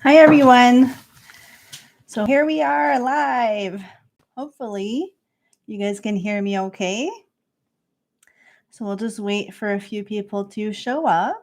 Hi, everyone. So here we are live. Hopefully, you guys can hear me okay. So we'll just wait for a few people to show up.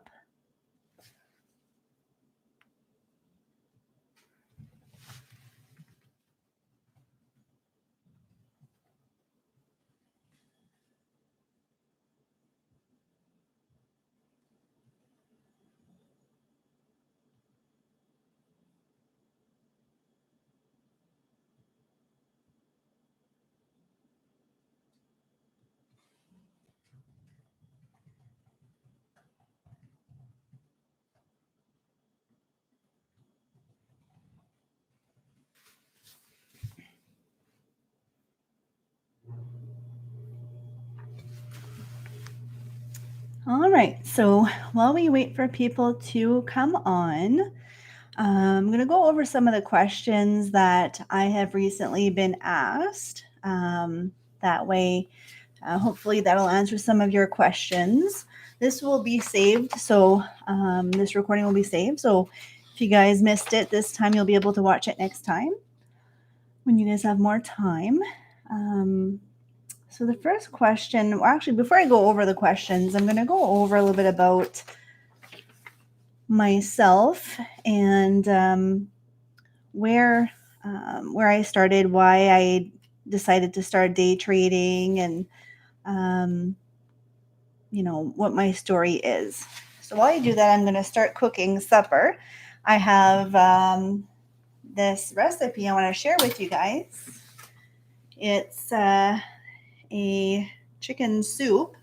All right. So while we wait for people to come on, I'm going to go over some of the questions that I have recently been asked. That way, hopefully, that'll answer some of your questions. This will be saved. So, this recording will be saved. So, if you guys missed it this time, you'll be able to watch it next time when you guys have more time. So, the first question, well, actually, before I go over the questions, I'm going to go over a little bit about myself and where I started, why I decided to start day trading, and what my story is. So while I do that, I'm going to start cooking supper. I have this recipe I want to share with you guys. It's a chicken soup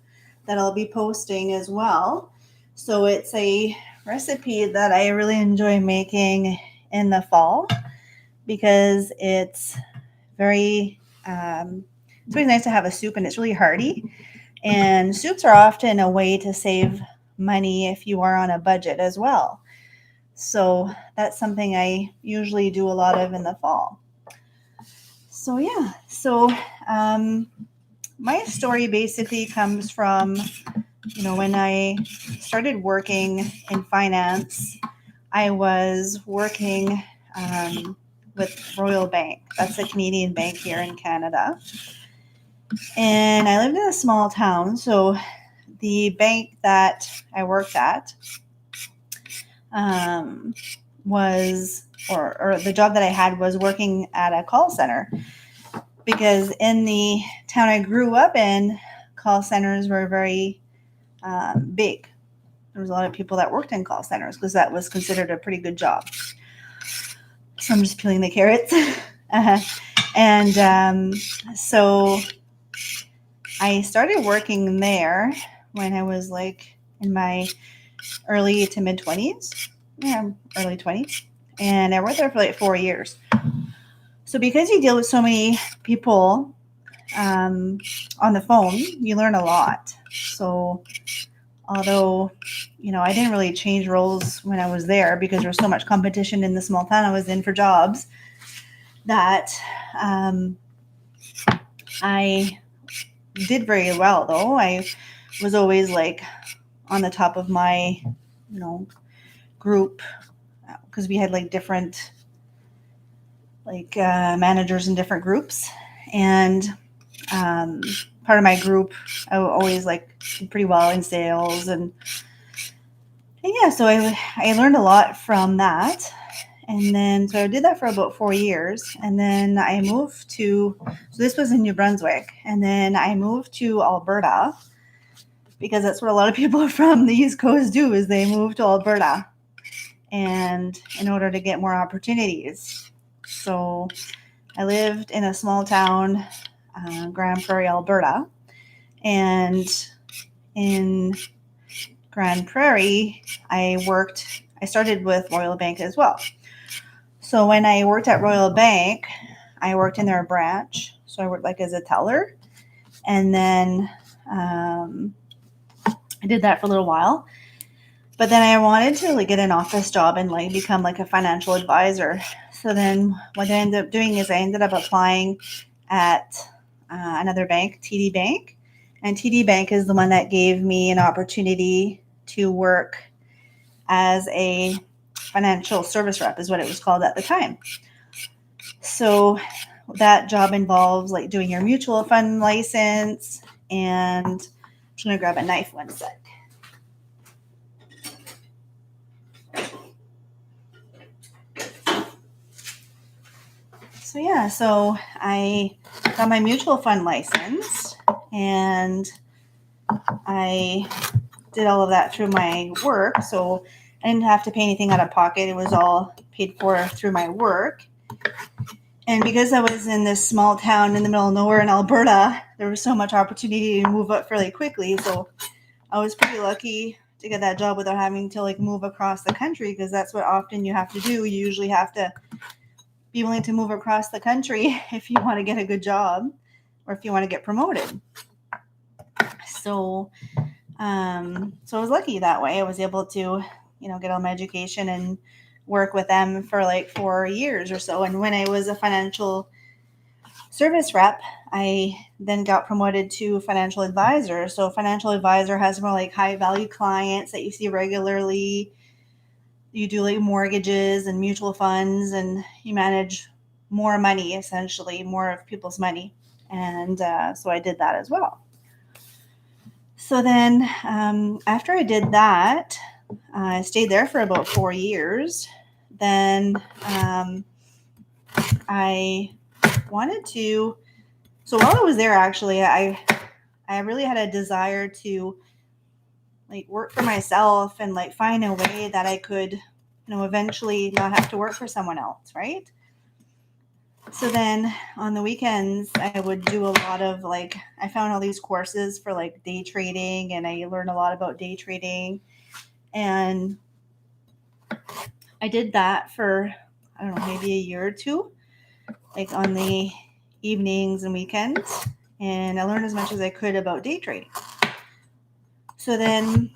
that I'll be posting as well. So it's a recipe that I really enjoy making in the fall because it's very it's really nice to have a soup, and it's really hearty. And soups are often a way to save money if you are on a budget as well. So that's something I usually do a lot of in the fall. So yeah, so my story basically comes from, when I started working in finance, I was working with Royal Bank. That's a Canadian bank here in Canada. And I lived in a small town, so the bank that I worked at was, or the job that I had was working at a call center, because in the town I grew up in, call centers were very big. There was a lot of people that worked in call centers because that was considered a pretty good job. So I'm just peeling the carrots. And so I started working there when I was like in my early to mid 20s. Yeah, early 20s. And I worked there for like 4 years. So because you deal with so many people on the phone, you learn a lot. So although, I didn't really change roles when I was there because there was so much competition in the small town I was in for jobs, that I did very well, though. I was always like on the top of my, group, because we had like different managers in different groups. And part of my group, I always did pretty well in sales. And yeah, so I learned a lot from that. And then, so I did that for about 4 years. And then I moved so this was in New Brunswick. And then I moved to Alberta, because that's what a lot of people from the East Coast do, is they move to Alberta, and in order to get more opportunities. So I lived in a small town, Grand Prairie, Alberta. And in Grand Prairie, I started with Royal Bank as well. So when I worked at Royal Bank, I worked in their branch. So I worked as a teller. And then I did that for a little while. But then I wanted to get an office job and become a financial advisor. So then what I ended up doing is I ended up applying at another bank, TD Bank. And TD Bank is the one that gave me an opportunity to work as a financial service rep is what it was called at the time. So that job involves like doing your mutual fund license, and I'm just going to grab a knife one sec. So I got my mutual fund license, and I did all of that through my work. So I didn't have to pay anything out of pocket. It was all paid for through my work. And because I was in this small town in the middle of nowhere in Alberta, there was so much opportunity to move up fairly quickly. So I was pretty lucky to get that job without having to like move across the country, because that's what often you have to do. You usually have to be willing to move across the country if you want to get a good job or if you want to get promoted. So I was lucky that way. I was able to, get all my education and work with them for like 4 years or so. And when I was a financial service rep, I then got promoted to financial advisor. So financial advisor has more like high value clients that you see regularly. You do like mortgages and mutual funds, and you manage more money, essentially more of people's money. And so I did that as well. So then after I did that, I stayed there for about 4 years. Then I wanted to, so while I was there, actually, I really had a desire to like work for myself and like find a way that I could, eventually not have to work for someone else, right? So then on the weekends, I would do a lot of like, I found all these courses for like day trading, and I learned a lot about day trading. And I did that for, I don't know, maybe a year or two, like on the evenings and weekends. And I learned as much as I could about day trading. So then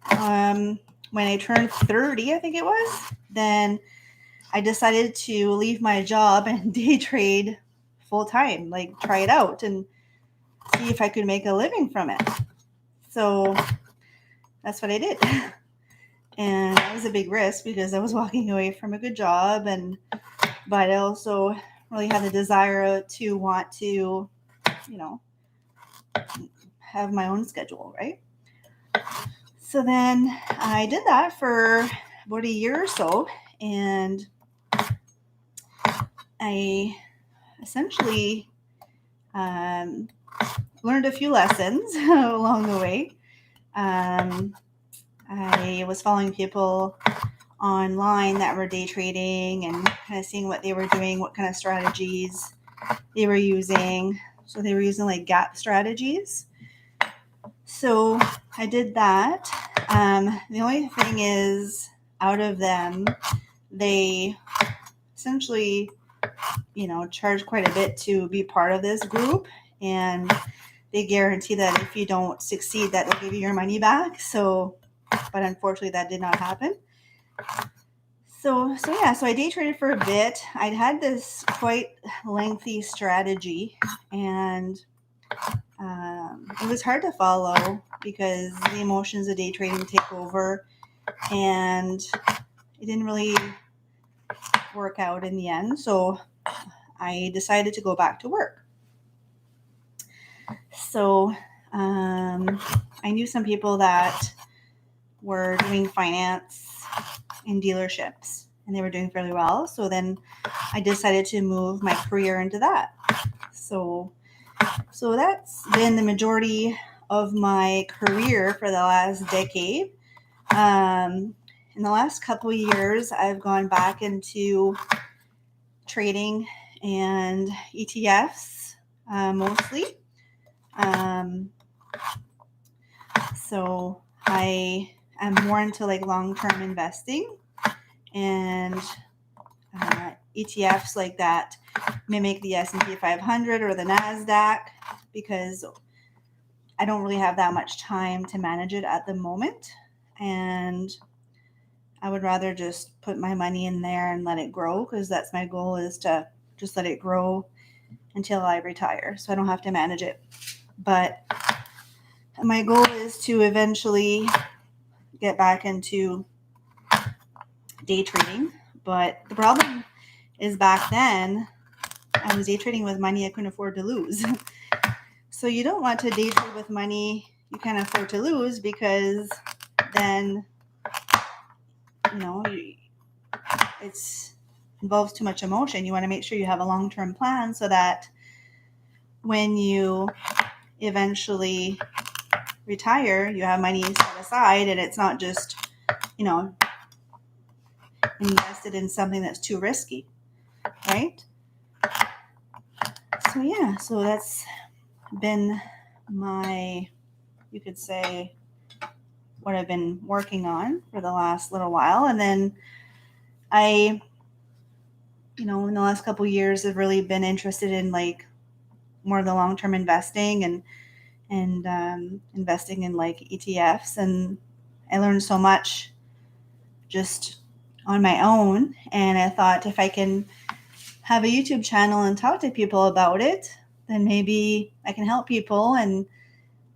when I turned 30, I think it was, then I decided to leave my job and day trade full time, like try it out and see if I could make a living from it. So that's what I did. And that was a big risk because I was walking away from a good job, but I also really had the desire to want to, have my own schedule, right? So then I did that for about a year or so, and I essentially learned a few lessons along the way. I was following people online that were day trading and kind of seeing what they were doing, what kind of strategies they were using. So they were using like gap strategies. So I did that. The only thing is, out of them, they essentially, charge quite a bit to be part of this group, and they guarantee that if you don't succeed, that they'll give you your money back. So, but unfortunately, that did not happen. So I day traded for a bit. I'd had this quite lengthy strategy, and it was hard to follow because the emotions of day trading take over, and it didn't really work out in the end. So I decided to go back to work. So I knew some people that were doing finance in dealerships, and they were doing fairly well. So then I decided to move my career into that. So that's been the majority of my career for the last decade. In the last couple of years, I've gone back into trading and ETFs mostly. So I am more into like long-term investing, and ETFs like that mimic the S&P 500 or the NASDAQ, because I don't really have that much time to manage it at the moment, and I would rather just put my money in there and let it grow, because that's my goal, is to just let it grow until I retire so I don't have to manage it. But my goal is to eventually get back into day trading. But the problem is back then I was day trading with money I couldn't afford to lose. So you don't want to day trade with money you can't afford to lose, because then, it's involves too much emotion. You want to make sure you have a long-term plan so that when you eventually retire, you have money set aside and it's not just, invested in something that's too risky, right? So that's been you could say, what I've been working on for the last little while. And then I, in the last couple of years, have really been interested in like more of the long-term investing and investing in like ETFs. And I learned so much just on my own. And I thought if I can have a YouTube channel and talk to people about it, then maybe I can help people and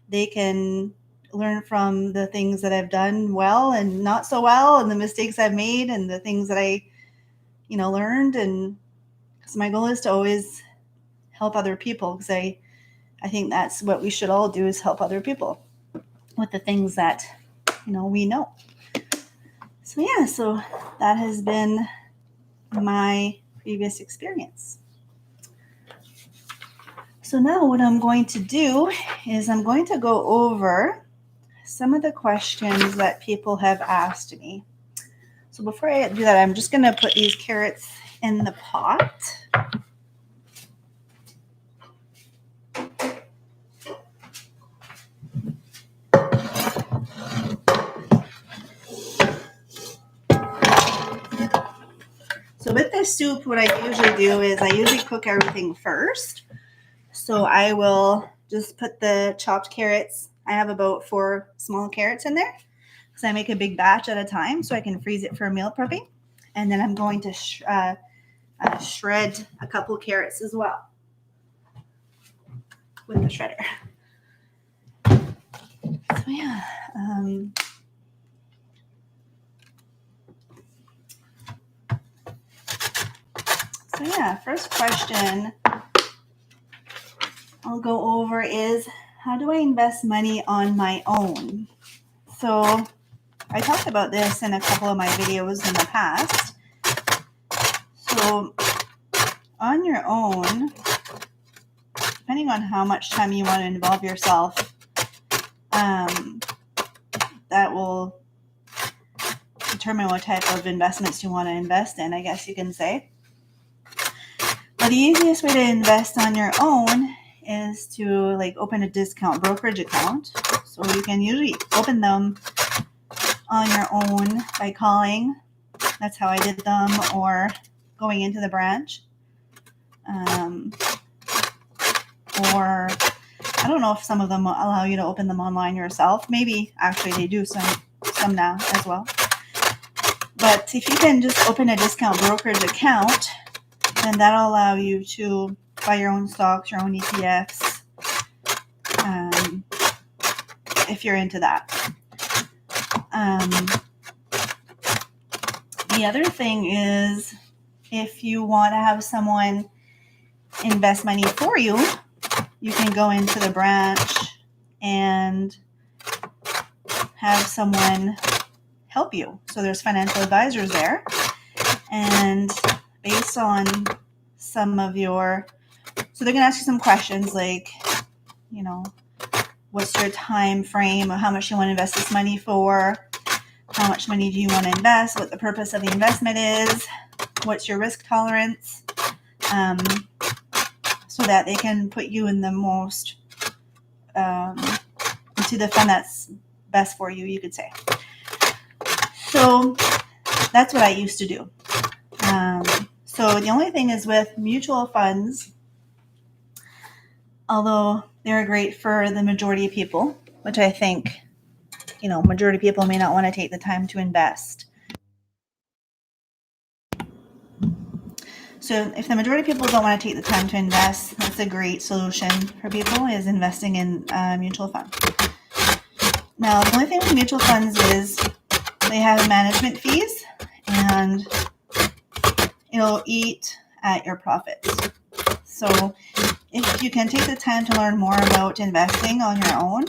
they can learn from the things that I've done well and not so well, and the mistakes I've made and the things that I, learned. And so my goal is to always help other people, because I think that's what we should all do, is help other people with the things that, we know. So that has been my previous experience. So now what I'm going to do is I'm going to go over some of the questions that people have asked me. So before I do that, I'm just going to put these carrots in the pot. So with this soup, what I usually do is I usually cook everything first. So I will just put the chopped carrots. I have about 4 small carrots in there, because I make a big batch at a time so I can freeze it for meal prepping. And then I'm going to shred a couple carrots as well with the shredder. First question I'll go over is, how do I invest money on my own? So I talked about this in a couple of my videos in the past. So on your own, depending on how much time you want to involve yourself, that will determine what type of investments you want to invest in, I guess you can say. But the easiest way to invest on your own is to open a discount brokerage account. So you can usually open them on your own by calling. That's how I did them, or going into the branch. Or I don't know if some of them allow you to open them online yourself. Maybe actually they do some now as well. But if you can just open a discount brokerage account, then that'll allow you to buy your own stocks, your own ETFs, if you're into that. The other thing is, if you want to have someone invest money for you, you can go into the branch and have someone help you. So there's financial advisors there, and based on some of so they're going to ask you some questions like, what's your time frame, or how much you want to invest this money for, how much money do you want to invest, what the purpose of the investment is, what's your risk tolerance, so that they can put you in the most, into the fund that's best for you, you could say. So that's what I used to do. So the only thing is, with mutual funds, although they're great for the majority of people, which I think, majority of people may not want to take the time to invest. So if the majority of people don't want to take the time to invest, that's a great solution for people, is investing in a mutual fund. Now, the only thing with mutual funds is they have management fees, and it'll eat at your profits. So if you can take the time to learn more about investing on your own,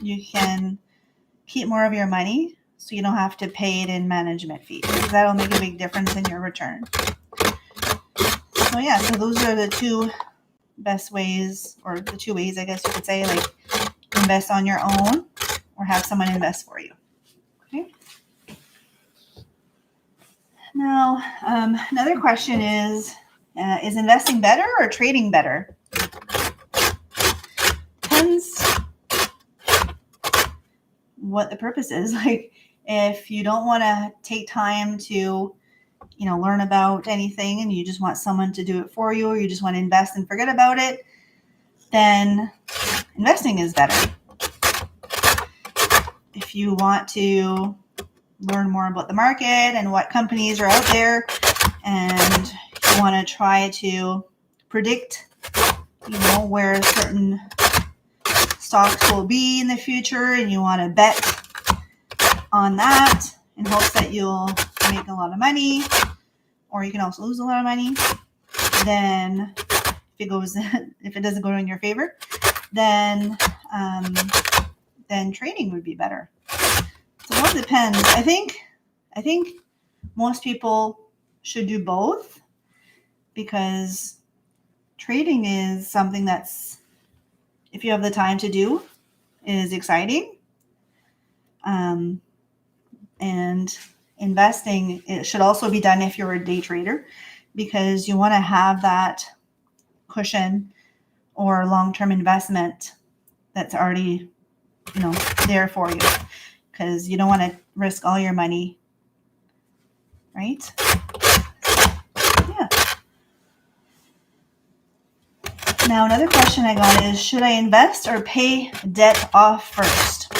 you can keep more of your money so you don't have to pay it in management fees. That'll make a big difference in your return. So yeah, so those are the two best ways, or the two ways I guess you could say, like invest on your own or have someone invest for you. Okay. Now, another question is investing better or trading better? Depends what the purpose is. Like, if you don't want to take time to, learn about anything and you just want someone to do it for you, or you just want to invest and forget about it, then investing is better. If you want to learn more about the market and what companies are out there, and you want to try to predict, where certain stocks will be in the future, and you want to bet on that in hopes that you'll make a lot of money, or you can also lose a lot of money, then if it doesn't go in your favor, then trading would be better. So it all depends. I think most people should do both, because trading is something that's, if you have the time to do, is exciting. And investing, it should also be done if you're a day trader, because you want to have that cushion or long-term investment that's already, there for you, because you don't want to risk all your money, right? Yeah. Now, another question I got is, should I invest or pay debt off first?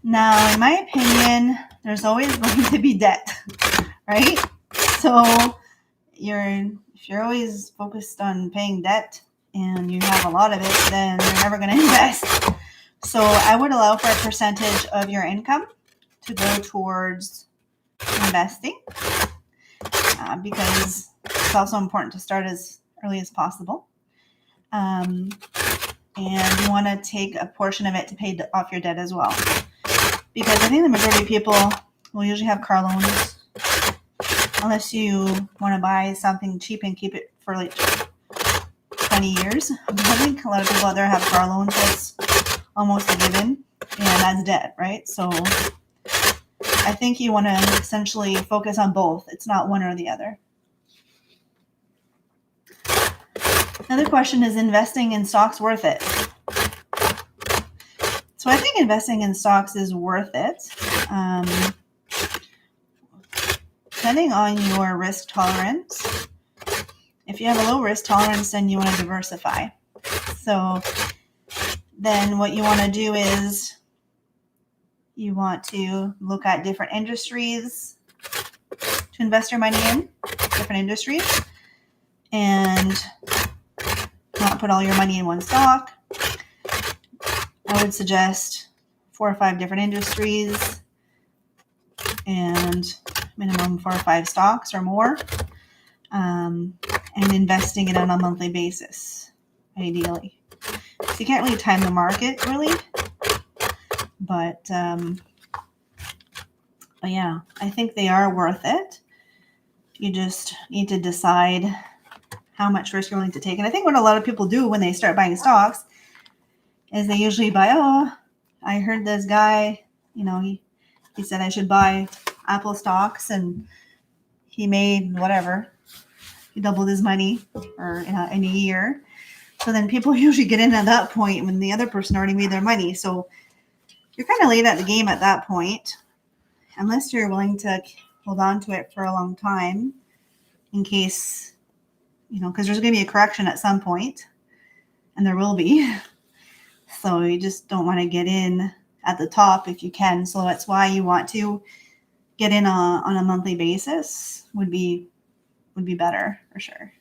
Now, in my opinion, there's always going to be debt, right? So if you're always focused on paying debt and you have a lot of it, then you're never going to invest. So I would allow for a percentage of your income to go towards investing, because it's also important to start as early as possible. And you want to take a portion of it to pay off your debt as well. Because I think the majority of people will usually have car loans, unless you want to buy something cheap and keep it for like 20 years. I think a lot of people out there have car loans that's almost a given, and that's debt, right? So I think you want to essentially focus on both. It's not one or the other. Another question is, investing in stocks worth it? So I think investing in stocks is worth it, depending on your risk tolerance. If you have a low risk tolerance, then you want to diversify. So then what you want to do is you want to look at different industries to invest your money in, different industries, and not put all your money in one stock. I would suggest 4 or 5 different industries and minimum 4 or 5 stocks or more, and investing it on a monthly basis, ideally. So you can't really time the market, really, but yeah, I think they are worth it. You just need to decide how much risk you're willing to take. And I think what a lot of people do when they start buying stocks is they usually buy, I heard this guy, he said I should buy Apple stocks, and he made whatever. He doubled his money in a year. So then people usually get in at that point when the other person already made their money. So you're kind of late at the game at that point, unless you're willing to hold on to it for a long time in case, because there's going to be a correction at some point, and there will be. So you just don't want to get in at the top if you can. So that's why you want to get in on a monthly basis would be better for sure.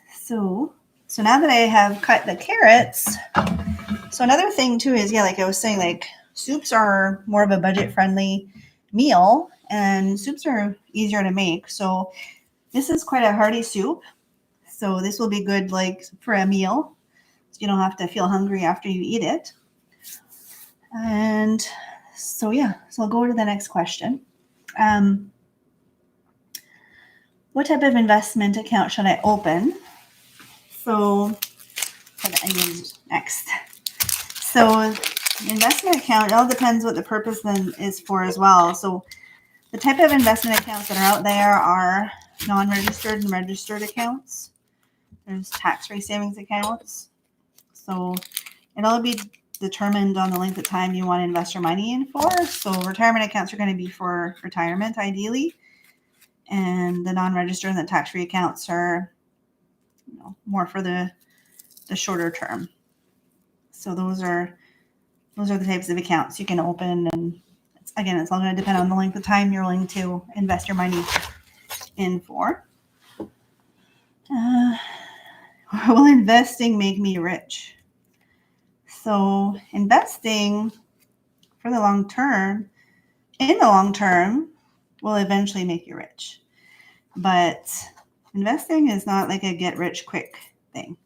So now that I have cut the carrots, so another thing too is, like I was saying, like soups are more of a budget-friendly meal, and soups are easier to make. So this is quite a hearty soup. So this will be good like for a meal. So you don't have to feel hungry after you eat it. And so I'll go to the next question. What type of investment account should I open? So for the onions next. So investment account, it all depends what the purpose then is for as well. So the type of investment accounts that are out there are non-registered and registered accounts. There's tax-free savings accounts. So it'll be determined on the length of time you want to invest your money in for. So retirement accounts are going to be for retirement ideally. And the non-registered and the tax-free accounts are more for the shorter term. So those are the types of accounts you can open. And it's all going to depend on the length of time you're willing to invest your money in for. Will investing make me rich? So investing in the long term, will eventually make you rich. But investing is not like a get rich quick thing.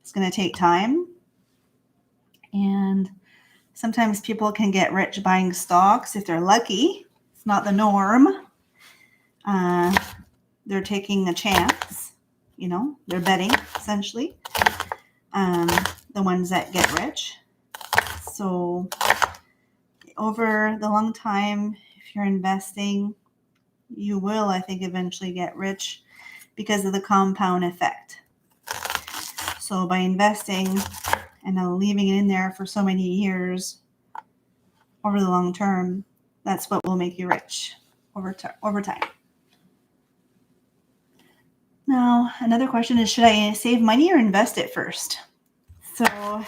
It's going to take time. And sometimes people can get rich buying stocks if they're lucky. It's not the norm. They're taking a chance. They're betting essentially. The ones that get rich. So over the long time, if you're investing, you will, I think, eventually get rich because of the compound effect. So by investing and leaving it in there for so many years over the long term, that's what will make you rich over time. Now, another question is, should I save money or invest it first? So I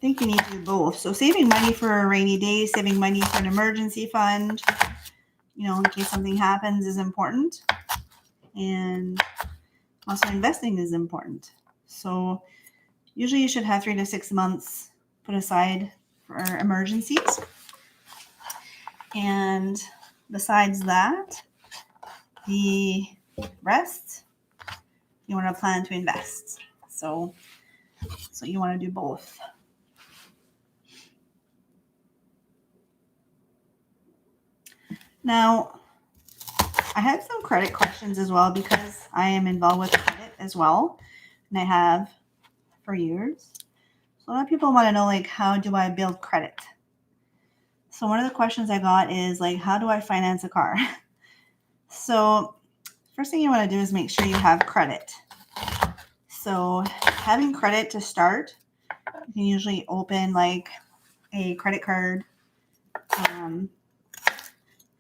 think you need to do both. So saving money for a rainy day, saving money for an emergency fund, in case something happens is important. And also investing is important. So usually you should have 3 to 6 months put aside for emergencies. And besides that, the rest, you want to plan to invest. So you want to do both. Now, I had some credit questions as well because I am involved with credit as well, and I have for years. So a lot of people want to know, how do I build credit? So one of the questions I got is, how do I finance a car? So first thing you want to do is make sure you have credit. So having credit to start, you can usually open a credit card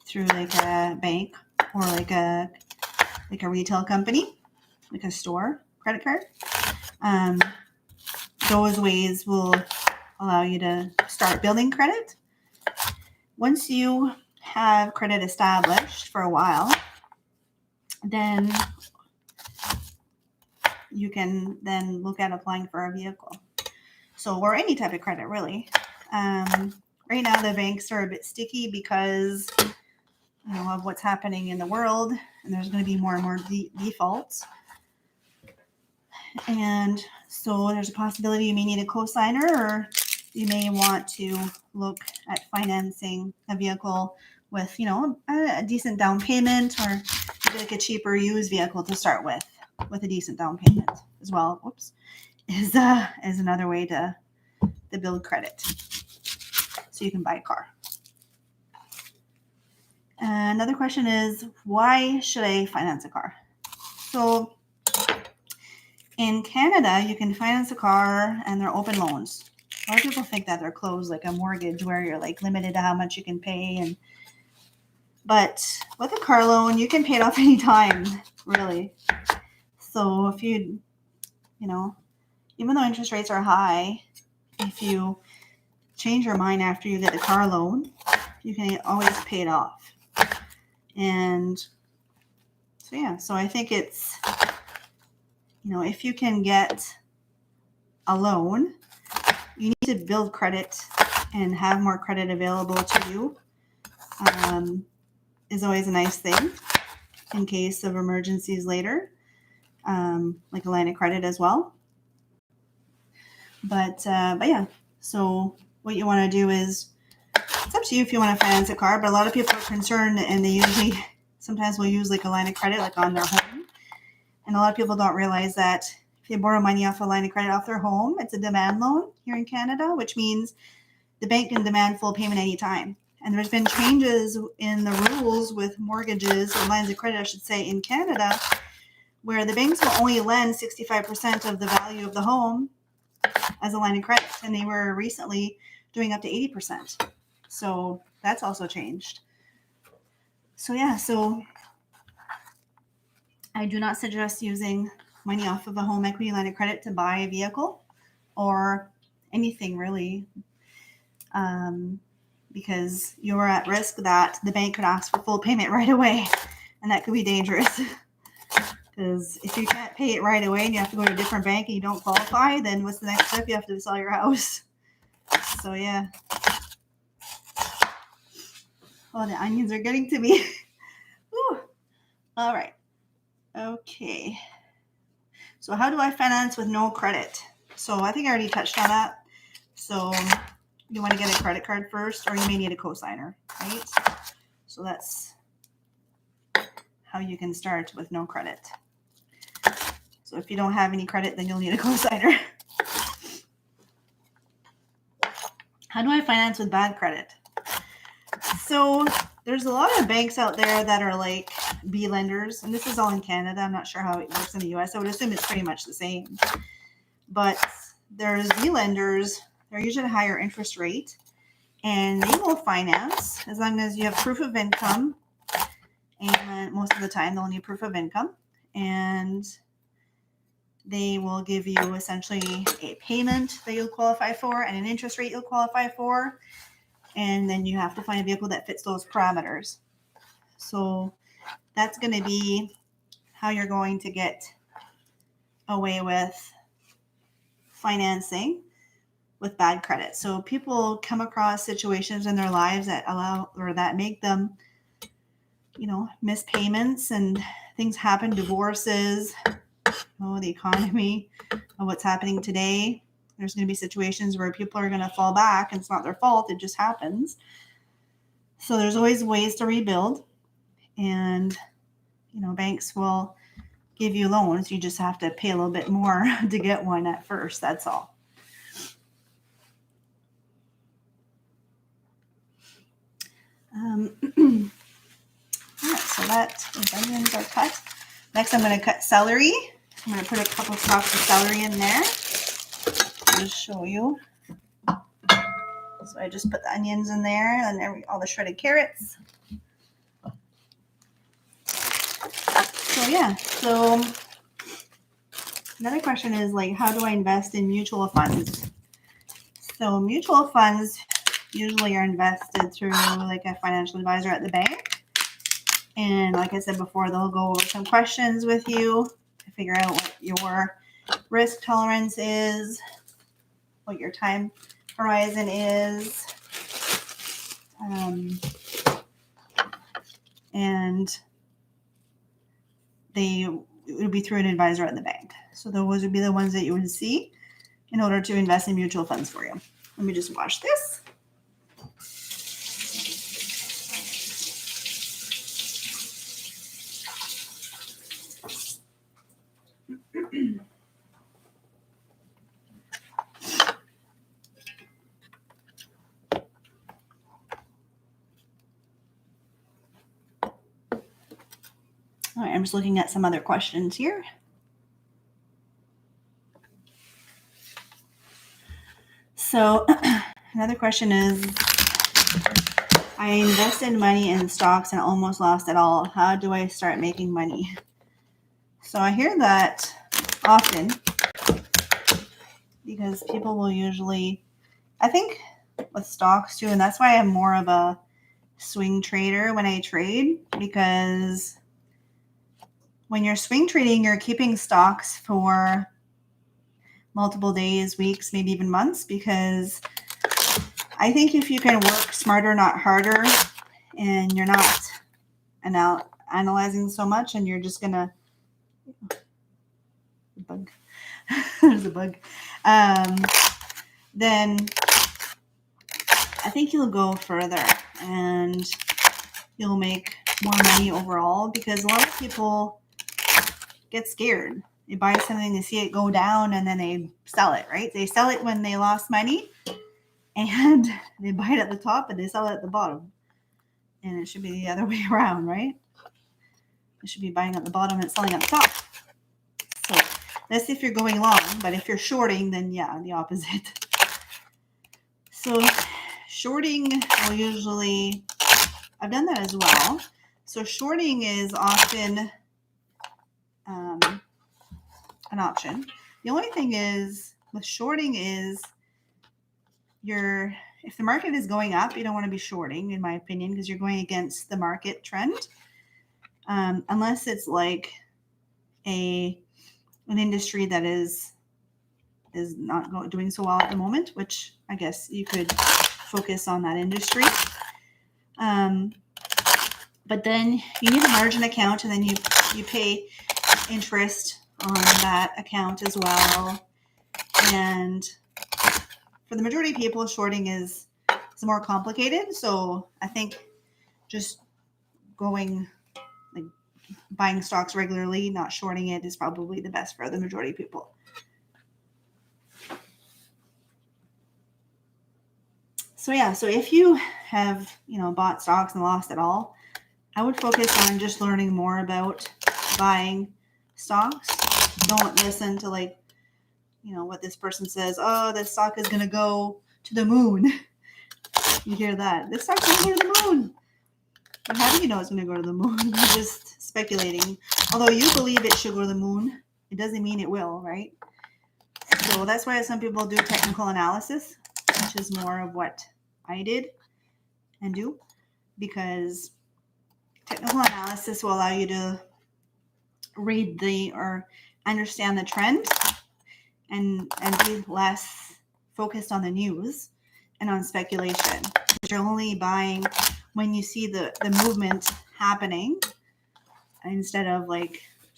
through a bank or a retail company, like a store credit card. Those ways will allow you to start building credit. Once you have credit established for a while, then you can then look at applying for a vehicle. So, or any type of credit, really. Right now, the banks are a bit sticky because of what's happening in the world, and there's going to be more and more defaults. And so there's a possibility you may need a cosigner, or you may want to look at financing a vehicle with, a decent down payment, or maybe a cheaper used vehicle to start with a decent down payment as well. Is another way to build credit, so you can buy a car. Another question is, why should I finance a car? So in Canada, you can finance a car and they're open loans. A lot of people think that they're closed, like a mortgage, where you're limited to how much you can pay. But with a car loan, you can pay it off anytime, really. So if you, even though interest rates are high, if you change your mind after you get the car loan, you can always pay it off. And so I think it's, if you can get a loan you need to build credit and have more credit available to you is always a nice thing in case of emergencies later, like a line of credit as well. But yeah, so what you want to do is, it's up to you if you want to finance a car, but a lot of people are concerned and they usually sometimes will use like a line of credit like on their home. And a lot of people don't realize that if they borrow money off a line of credit off their home, it's a demand loan here in Canada, which means the bank can demand full payment anytime. And there's been changes in the rules with mortgages or lines of credit, I should say, in Canada, where the banks will only lend 65% of the value of the home as a line of credit. And they were recently doing up to 80%. So that's also changed. So yeah, so I do not suggest using money off of a home equity line of credit to buy a vehicle or anything really, because you're at risk that the bank could ask for full payment right away, and that could be dangerous. Because if you can't pay it right away and you have to go to a different bank and you don't qualify, then what's the next step? You have to sell your house. So yeah. Oh, the onions are getting to me. Whew. All right. Okay. So how do I finance with no credit? So I think I already touched on that. So you want to get a credit card first, or you may need a cosigner, right? So that's how you can start with no credit. So if you don't have any credit, then you'll need a cosigner. How do I finance with bad credit? So there's a lot of banks out there that are like B lenders, and this is all in Canada. I'm not sure how it works in the US. I would assume it's pretty much the same. But there's B lenders, they're usually a higher interest rate, and they will finance as long as you have proof of income. And most of the time they'll need proof of income, and they will give you essentially a payment that you'll qualify for and an interest rate you'll qualify for. And then you have to find a vehicle that fits those parameters. So that's going to be how you're going to get away with financing with bad credit. So people come across situations in their lives that allow or that make them, miss payments, and things happen, divorces, the economy, what's happening today. There's going to be situations where people are going to fall back, and it's not their fault. It just happens. So there's always ways to rebuild, and, banks will give you loans. You just have to pay a little bit more to get one at first. That's all. All right, so those onions are cut. Next, I'm going to cut celery. I'm going to put a couple stalks of celery in there. I'll just show you. So I just put the onions in there and all the shredded carrots. So yeah, so another question is how do I invest in mutual funds? So mutual funds usually are invested through a financial advisor at the bank. And like I said before, they'll go over some questions with you to figure out what your risk tolerance is, what your time horizon is, and it would be through an advisor at the bank. So those would be the ones that you would see in order to invest in mutual funds for you. Let me just wash this. All right, I'm just looking at some other questions here. So another question is, I invested money in stocks and almost lost it all. How do I start making money? So I hear that often because people will usually, I think with stocks too, and that's why I'm more of a swing trader when I trade, because when you're swing trading, you're keeping stocks for multiple days, weeks, maybe even months, because I think if you can work smarter, not harder, and you're not analyzing so much, and you're just gonna bug. There's a bug. Then I think you'll go further and you'll make more money overall, because a lot of people get scared. They buy something, they see it go down, and then they sell it, right? They sell it when they lost money, and they buy it at the top and they sell it at the bottom. And it should be the other way around, right? It should be buying at the bottom and selling at the top. So that's if you're going long, but if you're shorting, then yeah, the opposite. So shorting will usually, I've done that as well. So shorting is often an option. The only thing is with shorting is if the market is going up, you don't want to be shorting, in my opinion, because you're going against the market trend. Unless it's like an industry that is not doing so well at the moment, which I guess you could focus on that industry. But then you need a margin account, and then you pay interest on that account as well. And for the majority of people, shorting is more complicated. So I think just buying stocks regularly, not shorting it, is probably the best for the majority of people. So yeah, so if you have, bought stocks and lost it all, I would focus on just learning more about buying stocks. Don't listen to what this person says. Oh, this stock is going to go to the moon. You hear that. This stock's going to go to the moon. But how do you know it's going to go to the moon? You're just speculating. Although you believe it should go to the moon, it doesn't mean it will, right? So that's why some people do technical analysis, which is more of what I did and do, because technical analysis will allow you to read or understand the trend and be less focused on the news and on speculation. You're only buying when you see the movement happening, instead of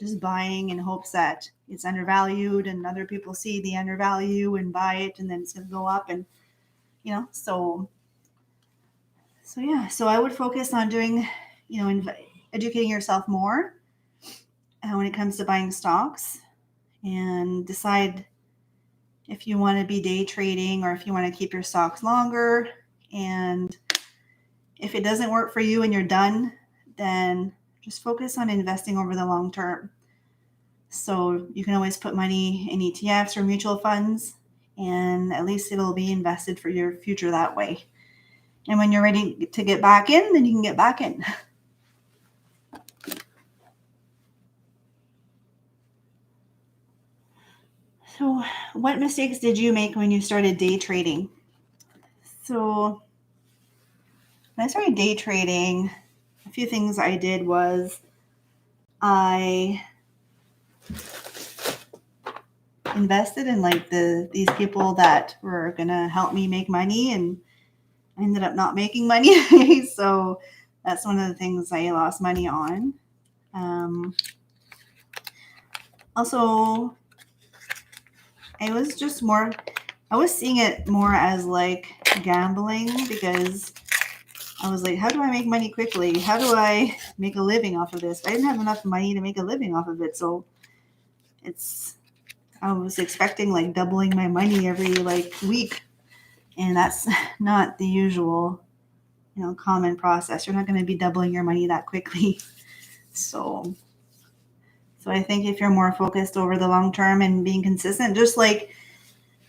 just buying in hopes that it's undervalued and other people see the undervalue and buy it and then it's going to go up, and so yeah. So I would focus on doing, educating yourself more when it comes to buying stocks, and decide if you want to be day trading or if you want to keep your stocks longer. And if it doesn't work for you and you're done, then just focus on investing over the long term. So you can always put money in ETFs or mutual funds, and at least it'll be invested for your future that way. And when you're ready to get back in, then you can get back in. So what mistakes did you make when you started day trading? So when I started day trading, a few things I did was I invested in these people that were going to help me make money, and I ended up not making money. So that's one of the things I lost money on. Also, I was seeing it more as gambling, because I was like, how do I make money quickly? How do I make a living off of this? I didn't have enough money to make a living off of it. So I was expecting doubling my money every week. And that's not the usual, common process. You're not going to be doubling your money that quickly. So I think if you're more focused over the long term and being consistent, just weight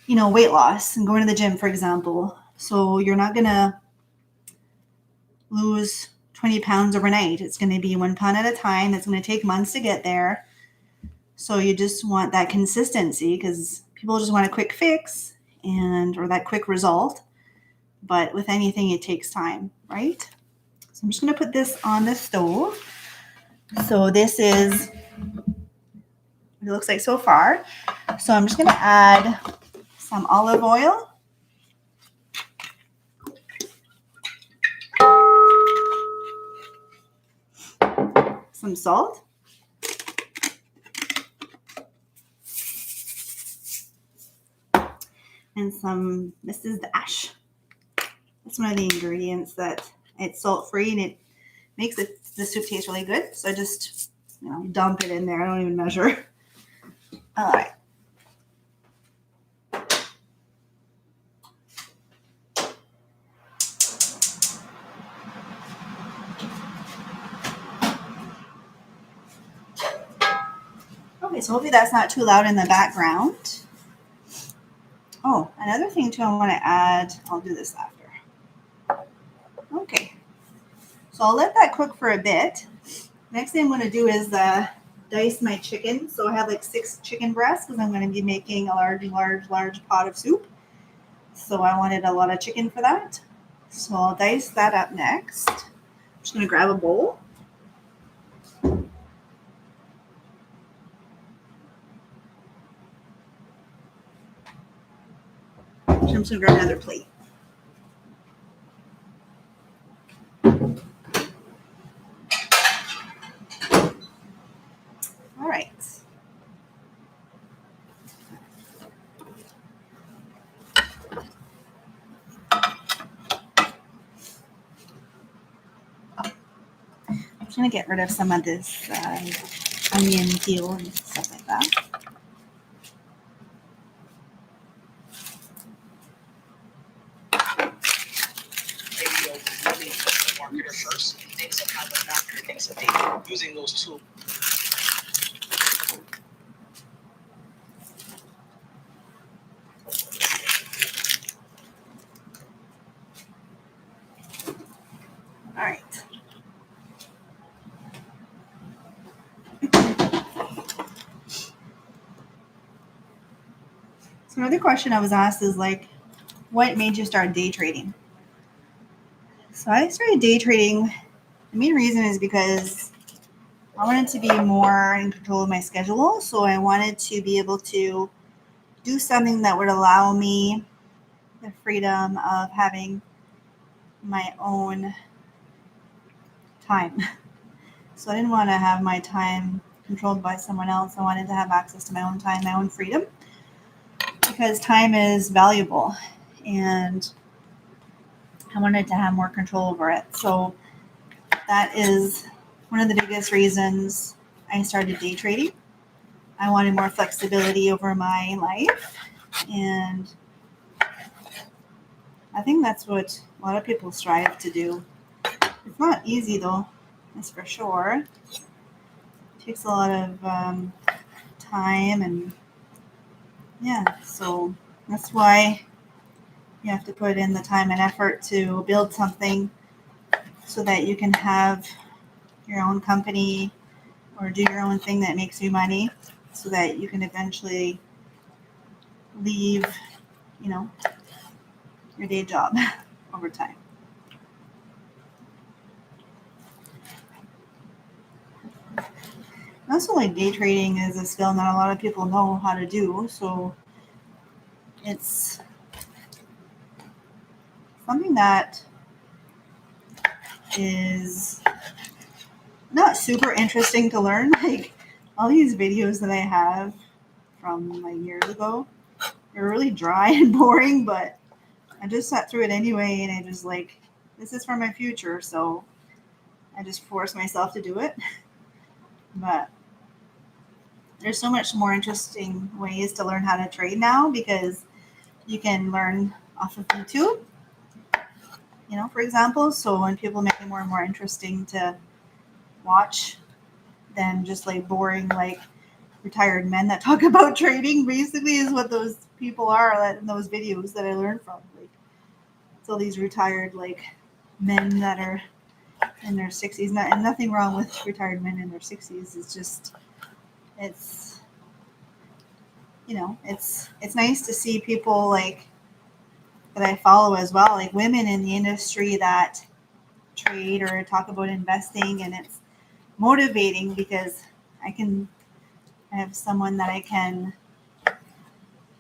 loss and going to the gym, for example. So you're not going to lose 20 pounds overnight. It's going to be 1 pound at a time. It's going to take months to get there. So you just want that consistency, because people just want a quick fix or that quick result. But with anything, it takes time, right? So I'm just going to put this on the stove. So this is what it looks like so far. So I'm just going to add some olive oil, some salt, and some, this is dash. That's one of the ingredients that it's salt-free and it makes the soup taste really good. So I just, dump it in there. I don't even measure. All right. Okay, so hopefully that's not too loud in the background. Oh, another thing too I want to add, I'll do this after. Okay, so I'll let that cook for a bit. Next thing I'm going to do is dice my chicken. So I have like 6 chicken breasts because I'm going to be making a large pot of soup. So I wanted a lot of chicken for that. So I'll dice that up next. I'm just going to grab a bowl. I'm just going to grab another plate. All right. I'm just going to get rid of some of this onion peel and stuff like that. First, things of how the marketer thinks of data using those tools. All right. So another question I was asked is like, what made you start day trading? So I started day trading. The main reason is because I wanted to be more in control of my schedule. So I wanted to be able to do something that would allow me the freedom of having my own time. So I didn't want to have my time controlled by someone else. I wanted to have access to my own time, my own freedom, because time is valuable and I wanted to have more control over it. So that is one of the biggest reasons I started day trading. I wanted more flexibility over my life, and I think that's what a lot of people strive to do. It's not easy though, that's for sure. It takes a lot of time, and so that's why you have to put in the time and effort to build something so that you can have your own company or do your own thing that makes you money so that you can eventually leave, your day job over time. Also, like day trading is a skill not a lot of people know how to do, so it's something that is not super interesting to learn. Like all these videos that I have from like years ago, they're really dry and boring, but I just sat through it anyway, and I just like, this is for my future, so I just force myself to do it. But there's so much more interesting ways to learn how to trade now because you can learn off of YouTube, for example. So when people make it more and more interesting to watch than just like boring, like retired men that talk about trading, basically is what those people are in those videos that I learned from. Like, it's all these retired like men that are in their 60s. And nothing wrong with retired men in their 60s. It's just, it's nice to see people like that I follow as well, like women in the industry that trade or talk about investing, and it's motivating because I can I have someone that I can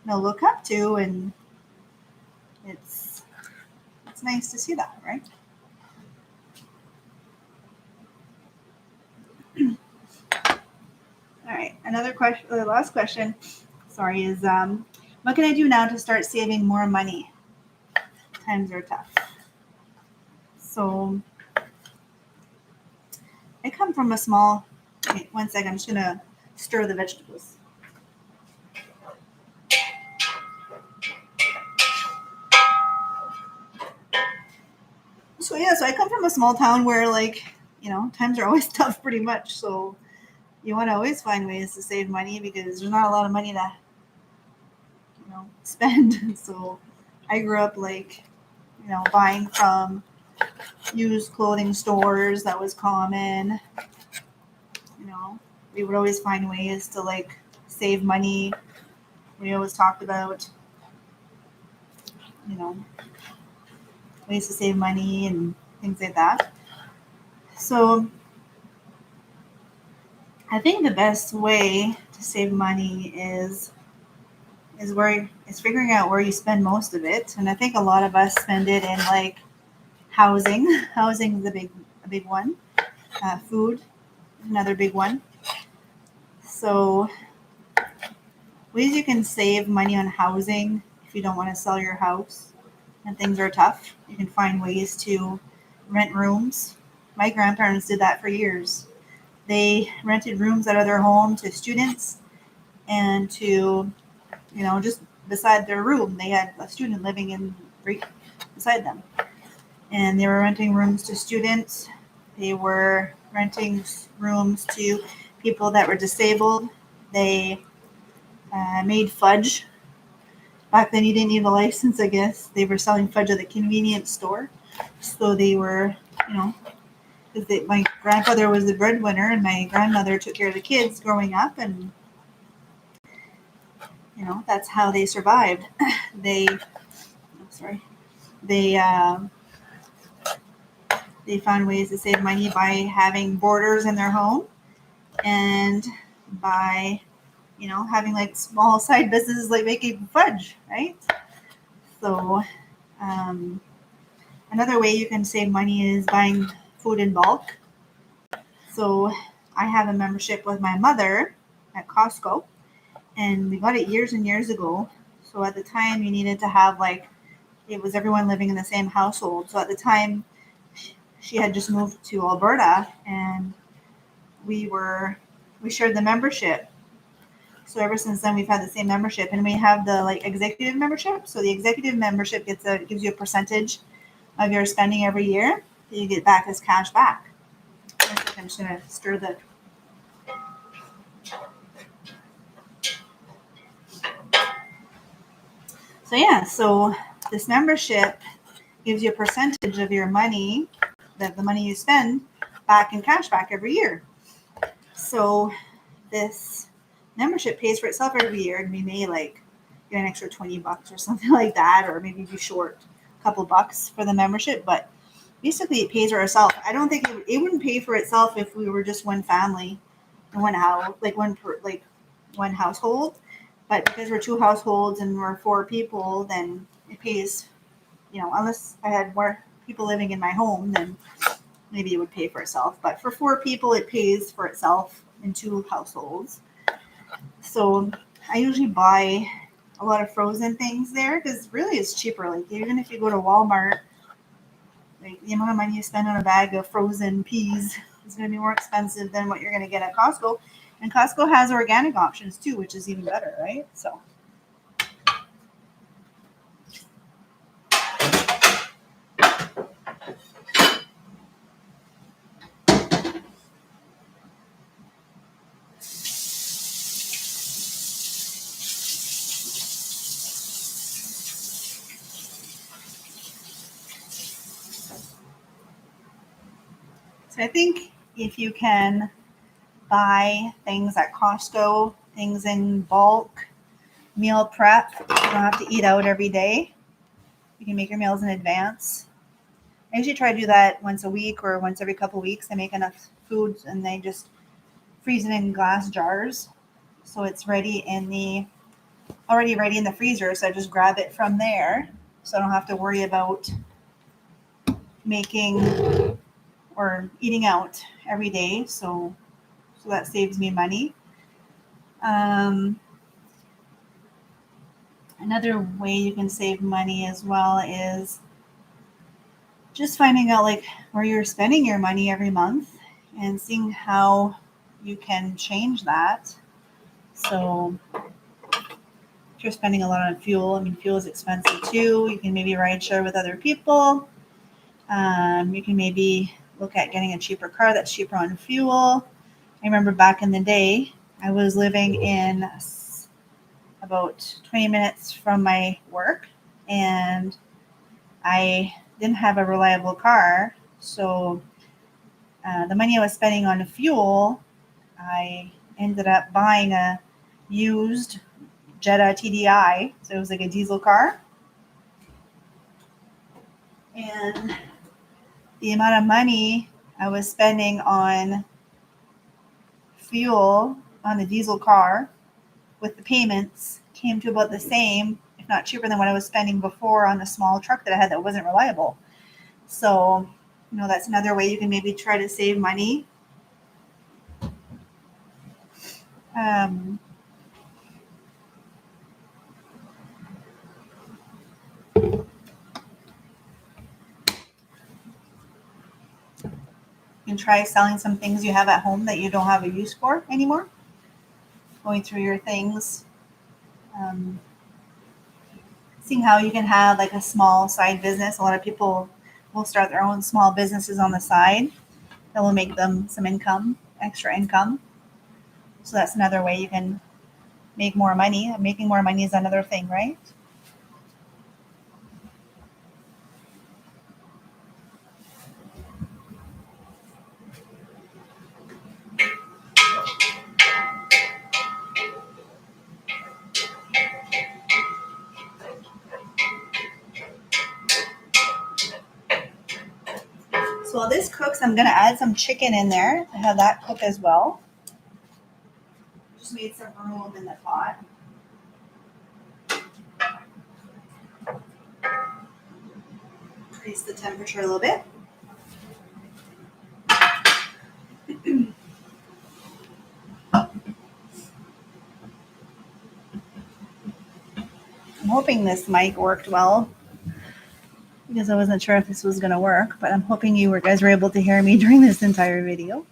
look up to, and it's nice to see that, right? All right, another question, the last question, sorry, is what can I do now to start saving more money? Times are tough. So I come from a small, wait, one second, I'm just gonna stir the vegetables. So yeah, so I come from a small town where times are always tough pretty much. So you want to always find ways to save money because there's not a lot of money to spend. So I grew up buying from used clothing stores. That was common. You know, we would always find ways to save money. We always talked about you know ways to save money and things like that. So I think the best way to save money is figuring out where you spend most of it. And I think a lot of us spend it in housing. Housing is a big one. Food, another big one. So ways you can save money on housing if you don't want to sell your house and things are tough. You can find ways to rent rooms. My grandparents did that for years. They rented rooms out of their home to students and to, just beside their room. They had a student living in right beside them. And they were renting rooms to students. They were renting rooms to people that were disabled. They made fudge. Back then, you didn't need a license, I guess. They were selling fudge at the convenience store. So they were, because my grandfather was the breadwinner and my grandmother took care of the kids growing up, and that's how they survived. They, sorry, they they found ways to save money by having boarders in their home and by having small side businesses like making fudge, right? So um, another way you can save money is buying food in bulk. So I have a membership with my mother at Costco, and we got it years and years ago. So at the time, you needed to have it was everyone living in the same household. So at the time, she had just moved to Alberta, and we shared the membership. So ever since then, we've had the same membership, and we have the executive membership. So the executive membership gives you a percentage of your spending every year that you get back as cash back. I'm just gonna stir the. So yeah, so this membership gives you a percentage of your money, the money you spend, back in cash back every year. So this membership pays for itself every year, and we may get an extra $20 or something like that, or maybe be short a couple bucks for the membership, but basically it pays for itself. I don't think it wouldn't pay for itself if we were just one family, one house, one household. But because we're two households and we're four people, then it pays. Unless I had more people living in my home, then maybe it would pay for itself. But for four people, it pays for itself in two households. So I usually buy a lot of frozen things there because really it's cheaper. Even if you go to Walmart, the amount of money you spend on a bag of frozen peas is going to be more expensive than what you're going to get at Costco. And Costco has organic options too, which is even better, right? So I think if you can buy things at Costco, things in bulk, meal prep, you don't have to eat out every day. You can make your meals in advance. I usually try to do that once a week or once every couple of weeks. I make enough food and they just freeze it in glass jars. So it's already ready in the freezer. So I just grab it from there. So I don't have to worry about making or eating out every day. So that saves me money. Another way you can save money as well is just finding out like where you're spending your money every month and seeing how you can change that. So if you're spending a lot on fuel, I mean, fuel is expensive too. You can maybe ride share with other people. You can maybe look at getting a cheaper car that's cheaper on fuel. I remember back in the day, I was living in about 20 minutes from my work, and I didn't have a reliable car. So the money I was spending on fuel, I ended up buying a used Jetta TDI. So it was like a diesel car. And the amount of money I was spending on fuel on the diesel car with the payments came to about the same, if not cheaper than what I was spending before on the small truck that I had that wasn't reliable. So, that's another way you can maybe try to save money. You can try selling some things you have at home that you don't have a use for anymore. Going through your things, seeing how you can have like a small side business. A lot of people will start their own small businesses on the side that will make them some income, extra income. So that's another way you can make more money. Making more money is another thing, right? So while this cooks, I'm going to add some chicken in there to have that cook as well. Just made some room in the pot. Increase the temperature a little bit. I'm hoping this mic worked well because I wasn't sure if this was going to work, but I'm hoping you guys were able to hear me during this entire video.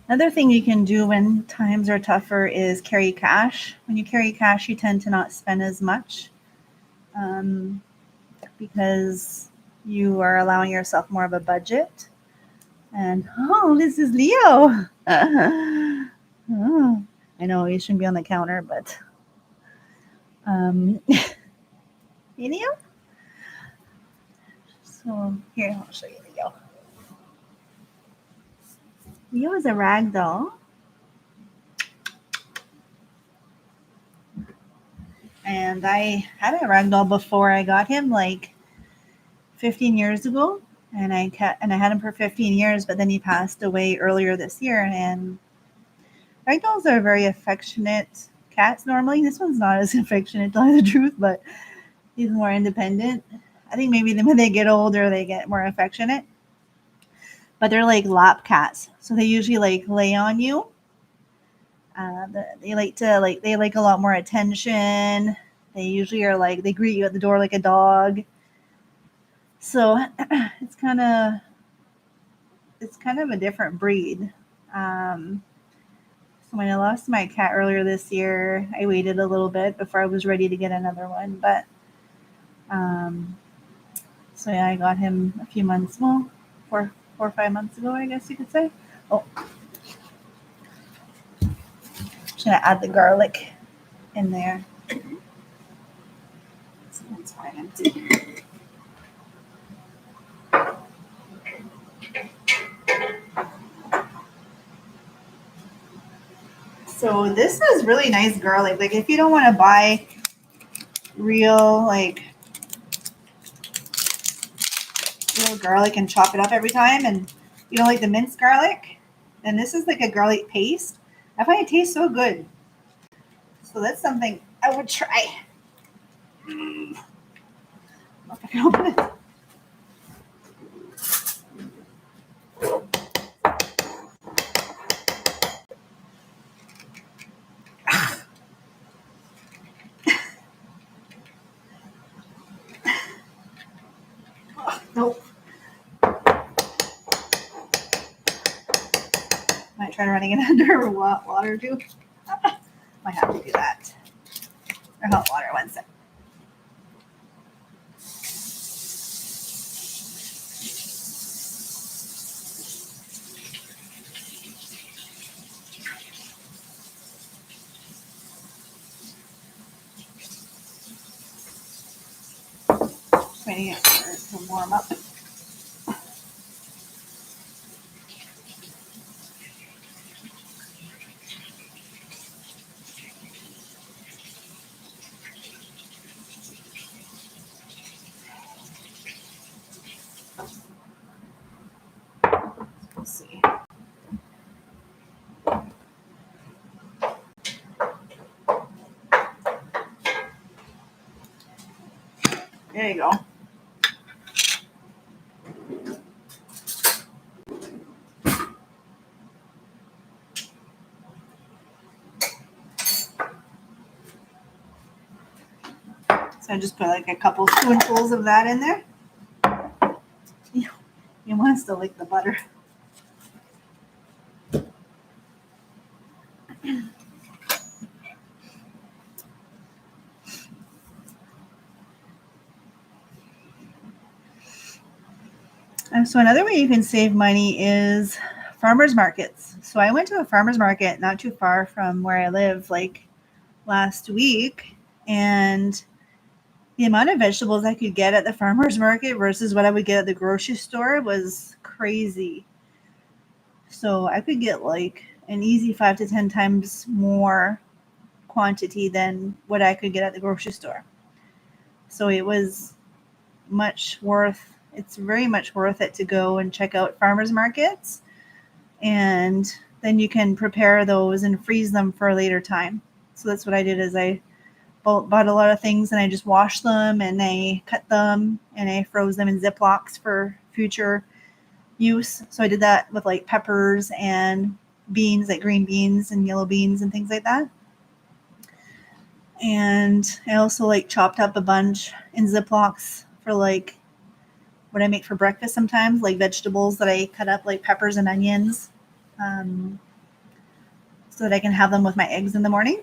Another thing you can do when times are tougher is carry cash. When you carry cash, you tend to not spend as much because you are allowing yourself more of a budget. And, this is Leo. Oh, I know you shouldn't be on the counter, but Leo? So here, I'll show you Leo. Leo is a rag doll. And I had a rag doll before I got him, like 15 years ago. And I had him for 15 years, but then he passed away earlier this year. And ragdolls are very affectionate cats normally. This one's not as affectionate, to tell you the truth, but he's more independent. I think maybe when they get older, they get more affectionate. But they're like lap cats, so they usually like lay on you. They like a lot more attention. They usually are like, they greet you at the door like a dog. So it's kind of a different breed. So when I lost my cat earlier this year, I waited a little bit before I was ready to get another one. But so yeah, I got him a few months, 4 or 5 months ago, I guess you could say. Oh, just gonna add the garlic in there. So that's quite empty. So this is really nice garlic. Like if you don't want to buy real garlic and chop it up every time and You don't like the minced garlic? And this is like a garlic paste. I find it tastes so good. So that's something I would try. If I can open it. Nope. Might try running it under water too. Might have to do that. Or hot water, one sec. Waiting it to warm up. Let's see. There you go. So I just put like a couple spoonfuls of that in there. You want to still like the butter. So another way you can save money is farmers markets. So I went to a farmers market not too far from where I live like last week, and the amount of vegetables I could get at the farmers market versus what I would get at the grocery store was crazy. So I could get like an easy 5 to 10 times more quantity than what I could get at the grocery store. So it was it's very much worth it to go and check out farmers markets, and then you can prepare those and freeze them for a later time. So that's what I did, is I bought a lot of things and I just washed them and I cut them and I froze them in Ziplocs for future use. So I did that with like peppers and beans, like green beans and yellow beans and things like that. And I also like chopped up a bunch in Ziplocs for like what I make for breakfast sometimes, like vegetables that I cut up, like peppers and onions, so that I can have them with my eggs in the morning.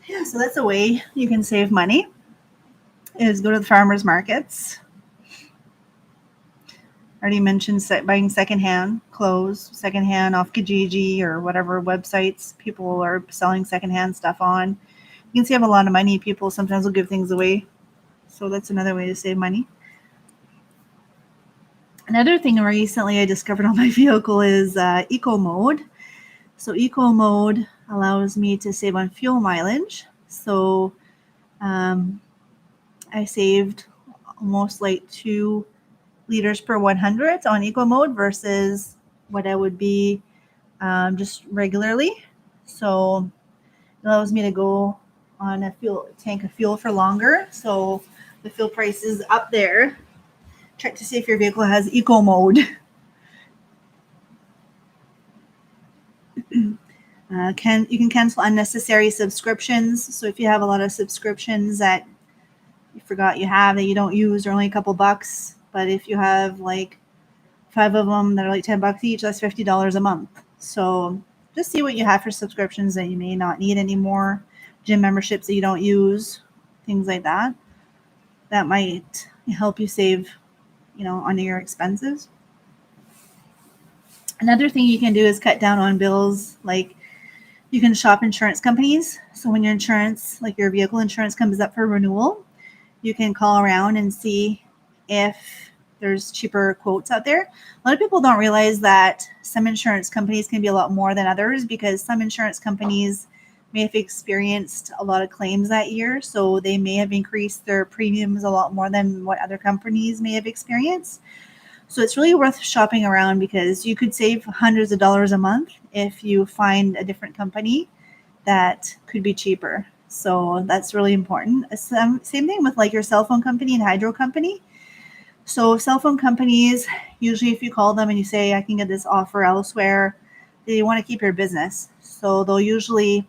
Yeah, so that's a way you can save money, is go to the farmers markets. I already mentioned buying secondhand clothes, secondhand off Kijiji or whatever websites people are selling secondhand stuff on. You can save a lot of money. People sometimes will give things away. So that's another way to save money. Another thing recently I discovered on my vehicle is eco mode. So eco mode allows me to save on fuel mileage. So I saved almost like 2 liters per 100 on eco mode versus what I would be just regularly. So it allows me to go on a tank of fuel for longer. So the fuel price is up there. Check to see if your vehicle has eco mode. You can cancel unnecessary subscriptions. So if you have a lot of subscriptions that you forgot you have that you don't use, are only a couple bucks, but if you have like 5 of them that are like $10 each, that's $50 a month. So just see what you have for subscriptions that you may not need anymore, gym memberships that you don't use, things like that. That might help you save, on your expenses. Another thing you can do is cut down on bills. Like you can shop insurance companies. So when your insurance, like your vehicle insurance, comes up for renewal, you can call around and see if there's cheaper quotes out there. A lot of people don't realize that some insurance companies can be a lot more than others, because some insurance companies may have experienced a lot of claims that year, so they may have increased their premiums a lot more than what other companies may have experienced. So it's really worth shopping around, because you could save hundreds of dollars a month if you find a different company that could be cheaper. So that's really important. Same thing with like your cell phone company and hydro company. So cell phone companies, usually if you call them and you say, I can get this offer elsewhere, they want to keep your business. So they'll usually,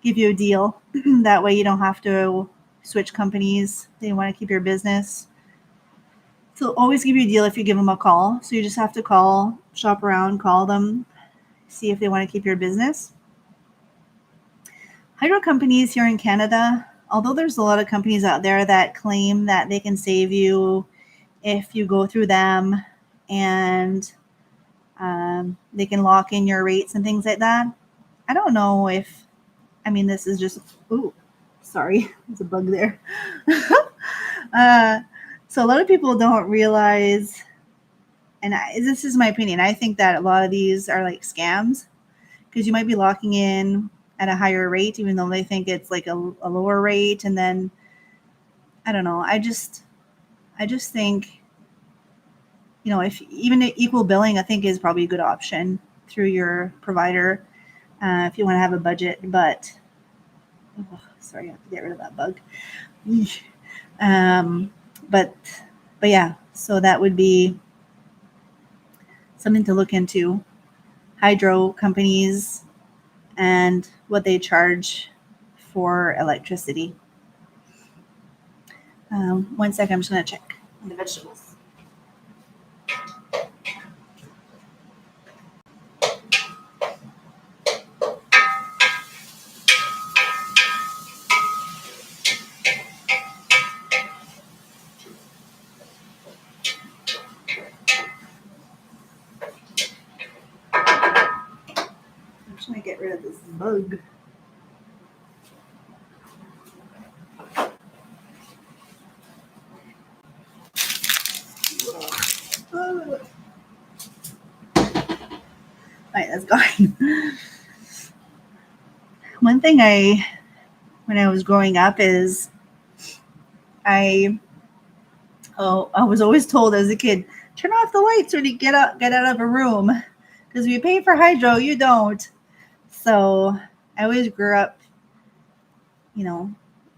give you a deal. That way you don't have to switch companies. They want to keep your business. So they'll always give you a deal if you give them a call. So you just have to call, shop around, call them, see if they want to keep your business. Hydro companies here in Canada, although there's a lot of companies out there that claim that they can save you if you go through them, and they can lock in your rates and things like that. I don't know if, this is just, sorry, there's a bug there. So a lot of people don't realize, and this is my opinion, I think that a lot of these are like scams, because you might be locking in at a higher rate, even though they think it's like a lower rate. And then, I don't know, I just think, if even equal billing, I think is probably a good option through your provider, if you want to have a budget. But sorry, I have to get rid of that bug. But yeah, so that would be something to look into. Hydro companies and what they charge for electricity. 1 second, I'm just going to check on the vegetables. I'm trying to get rid of this bug. Oh. All right, that's gone. One thing when I was growing up is I was always told as a kid, turn off the lights when you get out of a room, because if you pay for hydro, you don't. So I always grew up,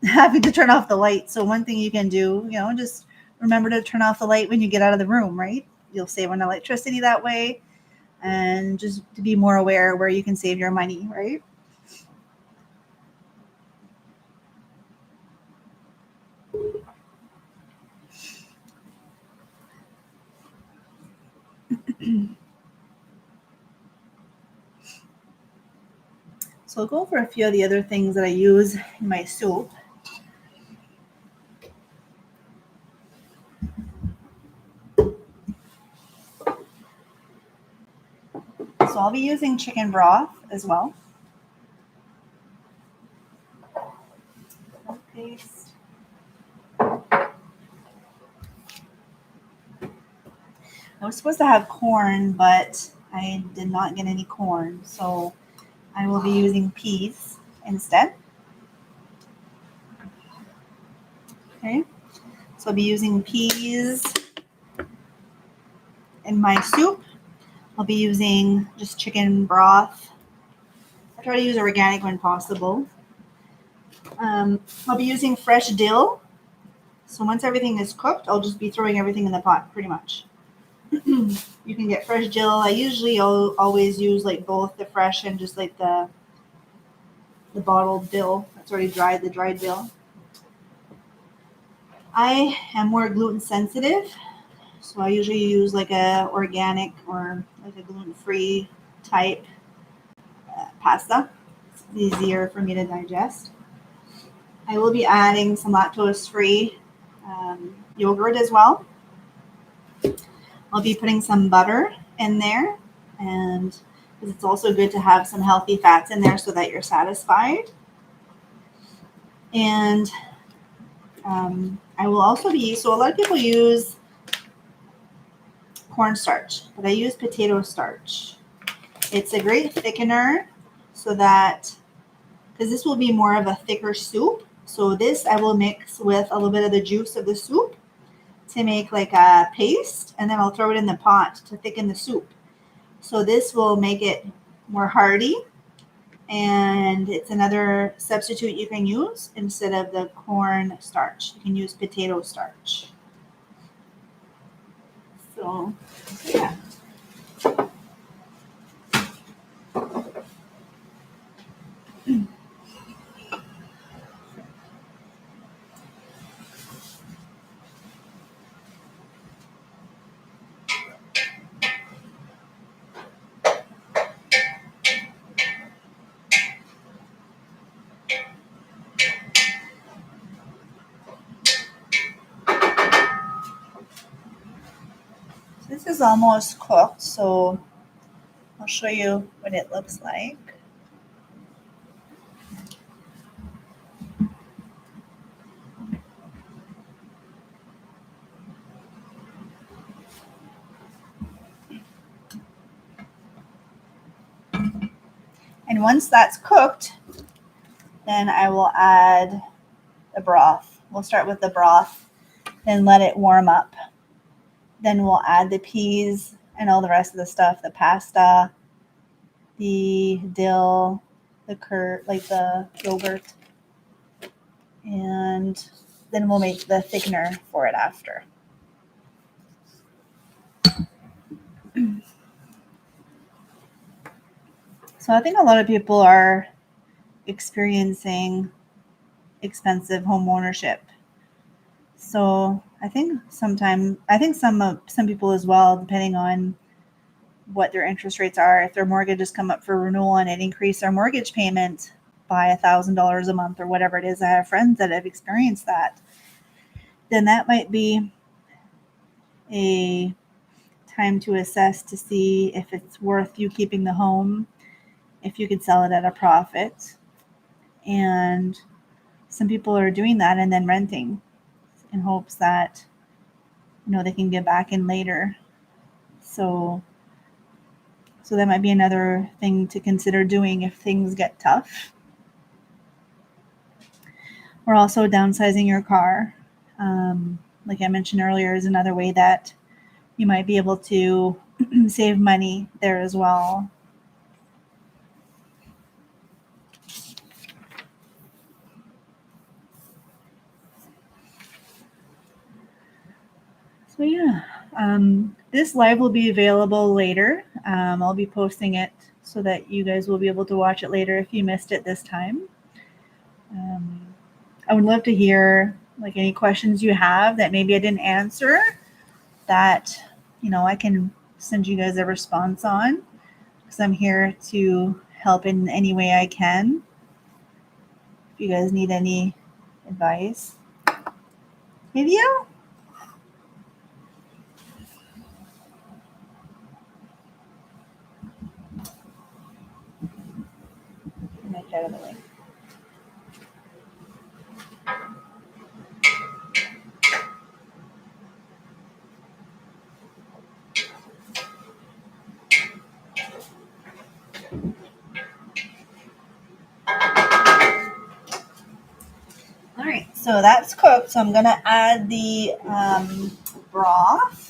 having to turn off the light. So one thing you can do, just remember to turn off the light when you get out of the room, right? You'll save on electricity that way, and just to be more aware where you can save your money, right? So I'll go over a few of the other things that I use in my soup. So I'll be using chicken broth as well. Paste. I was supposed to have corn, but I did not get any corn, so I will be using peas instead. Okay, so I'll be using peas in my soup. I'll be using just chicken broth. I try to use organic when possible. I'll be using fresh dill. So once everything is cooked, I'll just be throwing everything in the pot pretty much. You can get fresh dill. I usually always use like both the fresh and just like the bottled dill that's already dried, the dried dill. I am more gluten sensitive, so I usually use like a organic or like a gluten-free type pasta. It's easier for me to digest. I will be adding some lactose-free yogurt as well. I'll be putting some butter in there, and it's also good to have some healthy fats in there so that you're satisfied. And I will also so a lot of people use cornstarch, but I use potato starch. It's a great thickener so that, because this will be more of a thicker soup. So this I will mix with a little bit of the juice of the soup to make like a paste, and then I'll throw it in the pot to thicken the soup. So this will make it more hearty, and it's another substitute you can use instead of the corn starch. You can use potato starch. So, yeah. This is almost cooked, so I'll show you what it looks like. And once that's cooked, then I will add the broth. We'll start with the broth, then let it warm up. Then we'll add the peas and all the rest of the stuff, the pasta, the dill, the curd, like the yogurt, and then we'll make the thickener for it after. So I think a lot of people are experiencing expensive home ownership. So I think some people as well, depending on what their interest rates are, if their mortgages come up for renewal and it increase their mortgage payment by $1,000 a month or whatever it is. I have friends that have experienced that. Then that might be a time to assess to see if it's worth you keeping the home, if you could sell it at a profit. And some people are doing that and then renting in hopes that they can get back in later. So that might be another thing to consider doing if things get tough. Or also downsizing your car. Like I mentioned earlier, is another way that you might be able to save money there as well. So yeah, this live will be available later. I'll be posting it so that you guys will be able to watch it later if you missed it this time. I would love to hear like any questions you have that maybe I didn't answer that I can send you guys a response on, because I'm here to help in any way I can. If you guys need any advice. Video? Get out of the way. All right, so that's cooked. So I'm going to add the broth.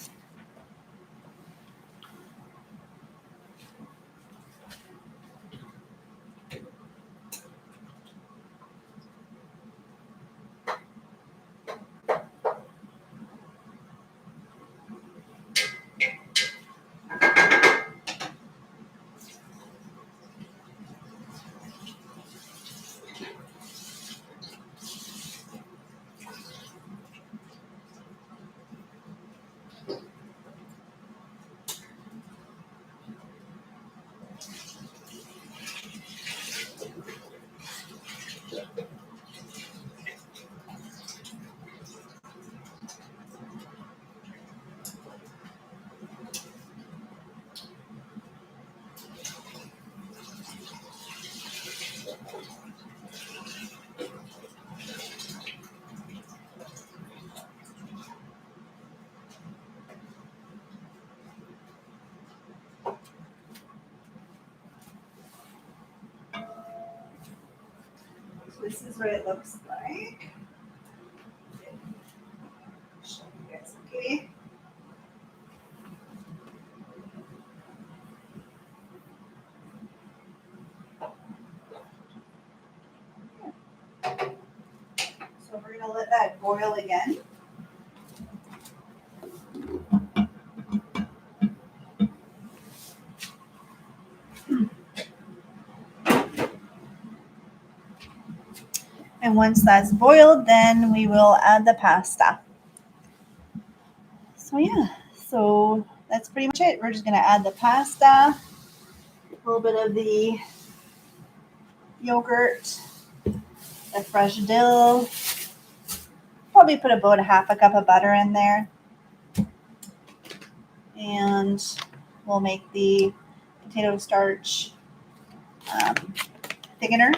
this is what it looks like. Show you guys, okay? So we're gonna let that boil again. And once that's boiled, then we will add the pasta. So yeah, so that's pretty much it. We're just gonna add the pasta, a little bit of the yogurt, the fresh dill, probably put about a half a cup of butter in there. And we'll make the potato starch thickener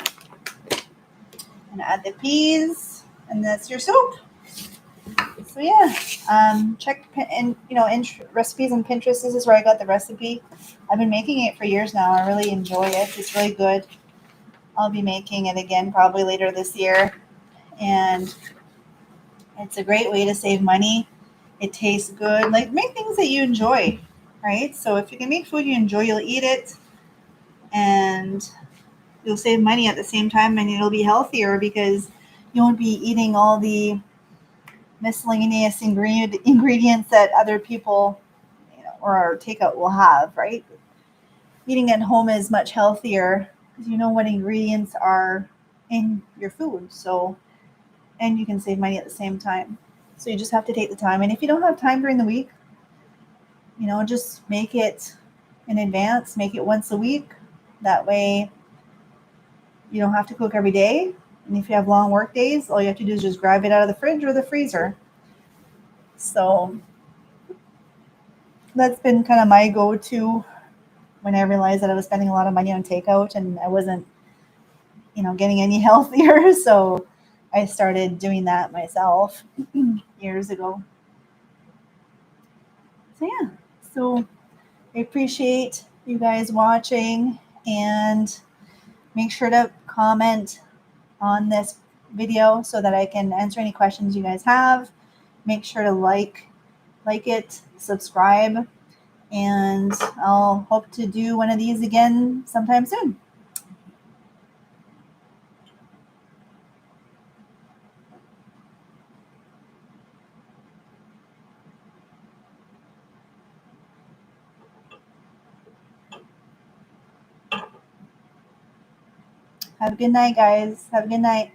and add the peas, and that's your soup. So yeah, check in recipes and Pinterest. This is where I got the recipe. I've been making it for years now. I really enjoy it. It's really good. I'll be making it again probably later this year, and it's a great way to save money. It tastes good. Like, make things that you enjoy, right? So if you can make food you enjoy, you'll eat it, and you'll save money at the same time, and it'll be healthier because you won't be eating all the miscellaneous ingredients that other people, or takeout will have, right? Eating at home is much healthier because you know what ingredients are in your food. So, and you can save money at the same time. So you just have to take the time. And if you don't have time during the week, just make it in advance, make it once a week. That way you don't have to cook every day. And if you have long work days, all you have to do is just grab it out of the fridge or the freezer. So that's been kind of my go-to when I realized that I was spending a lot of money on takeout and I wasn't, getting any healthier. So I started doing that myself years ago. So yeah, so I appreciate you guys watching, and make sure to comment on this video so that I can answer any questions you guys have. Make sure to like it, subscribe, and I'll hope to do one of these again sometime soon. Have a good night, guys. Have a good night.